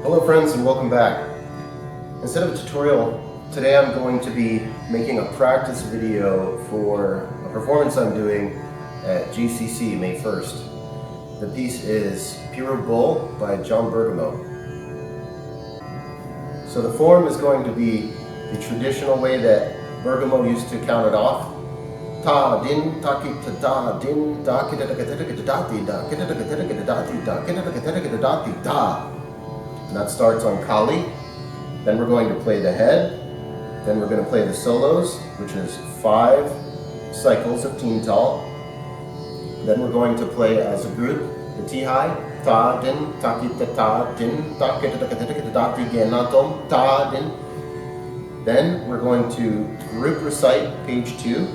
Hello friends and welcome back. Instead of a tutorial, today I'm going to be making a practice video for a performance I'm doing at GCC May 1st. The piece is Piru Bole by John Bergamo. So the form is going to be the traditional way that Bergamo used to count it off. Ta din ta ki ta da din da ki da da da da da da ki da da da da da ki da da da da da. And that starts on Kali. Then we're going to play the head. Then we're going to play the solos, which is 5 cycles of teen tal. Then we're going to play as a group the T-high. Ta din ta ki ta din ta ki da da ti ge na tom ta din. Then we're going to group recite page 2.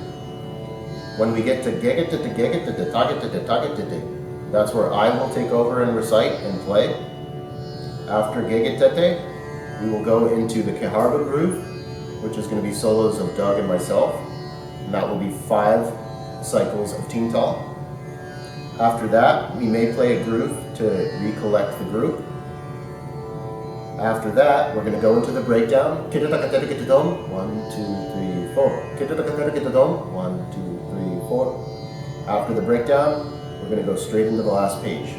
When we get to geget to geget to target to target to, that's where I will take over and recite and play. After geget tete, we will go into the Keharba groove, which is going to be solos of Doug and myself, and that will be 5 cycles of teen tal. After that, we may play a groove to recollect the group. After that, we're going to go into the breakdown. 1, 2, 3, 4. 1, 2, 3, 4. After the breakdown, we're going to go straight into the last page.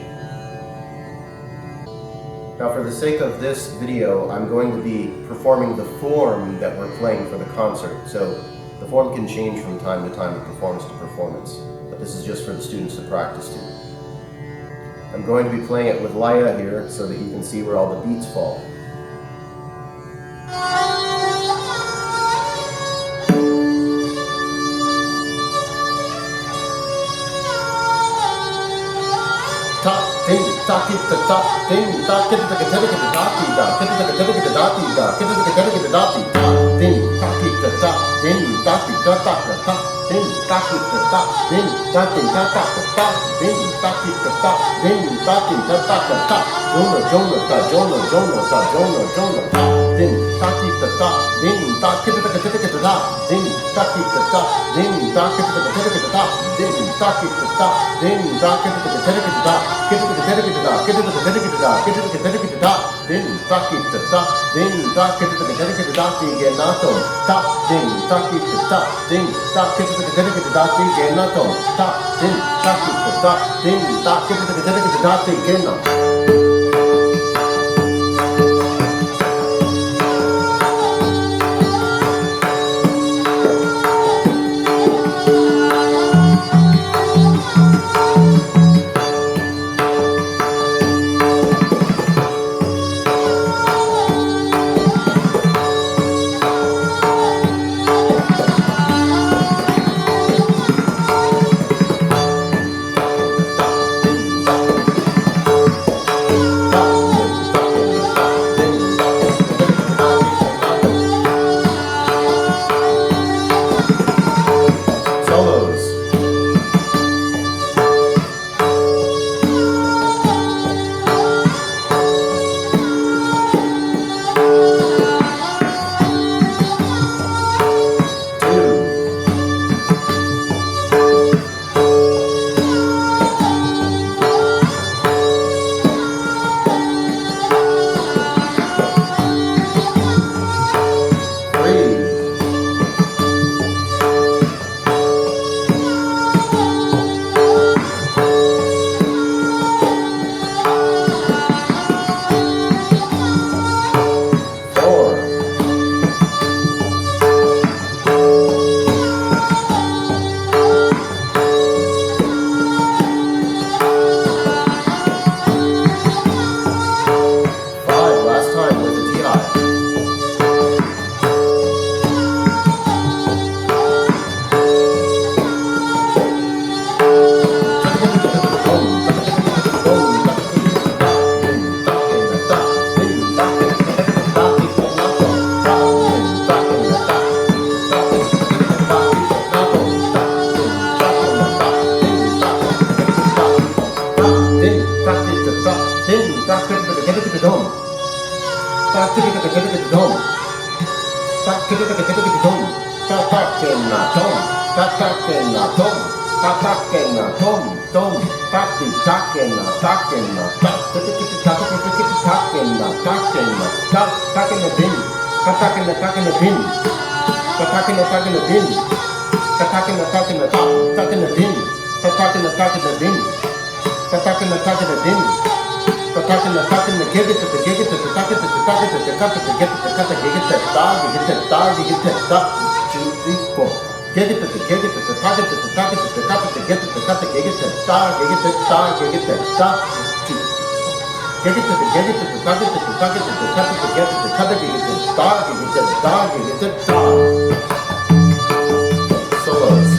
Now for the sake of this video, I'm going to be performing the form that we're playing for the concert. So the form can change from time to time, performance to performance, but this is just for the students to practice to. I'm going to be playing it with Laya here so that you can see where all the beats fall. Ta ding ta ki ta ta ding ta ki ta ki ta ki ta da ti da ki ta ki ta ki ta da ti da ki ta ki ta ki ta da ti ta ding ta ki ta ta ding ta ki ta ta ta ding ta ki ta ta ding ta ti ta ta ta ding ta ki ta ta ding ta ti ta ta ta jona jona ta jona jona ta jona jona ta ding ta ki ta ta ding ta ki ta ki ta da ding ta ki ta ta ding ta ki ta ki ta da ding ta ki ta ta ding ta ki ta ki ta da get to the dedicate get to the dedicate get to the dedicate then taki ta then taki to the dedicate dati genato ta then taki ta then taki to the dedicate dati genato ta then taki ta then taki to the dedicate dati genato. Solos.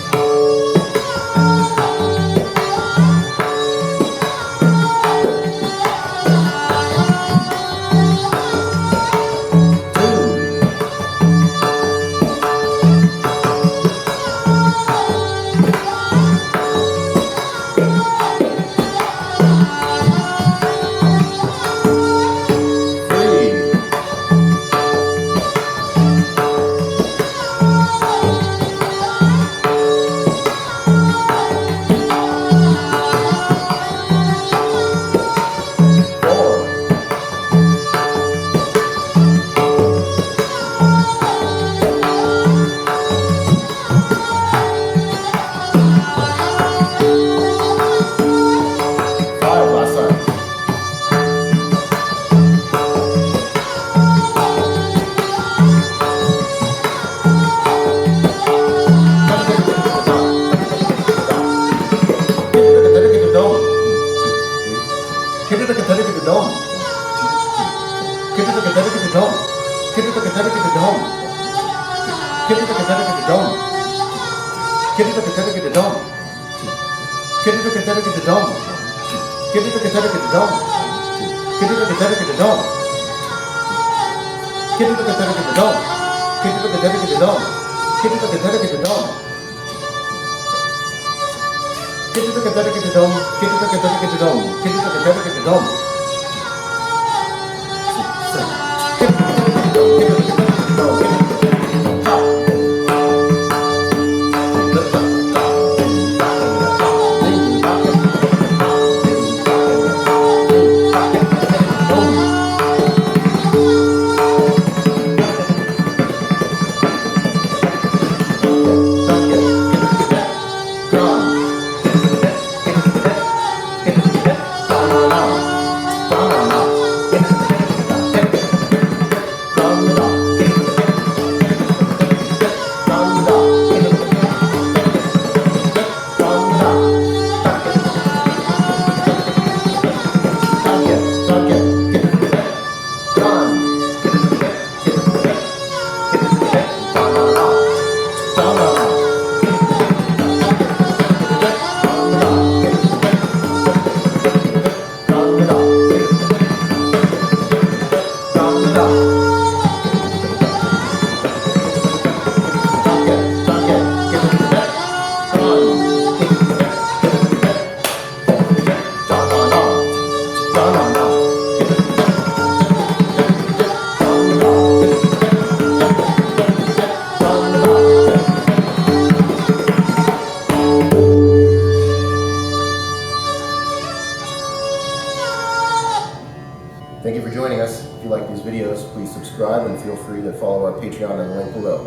Thank you for joining us. If you like these videos, please subscribe and feel free to follow our Patreon in the link below.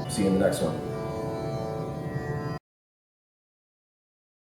See you in the next one.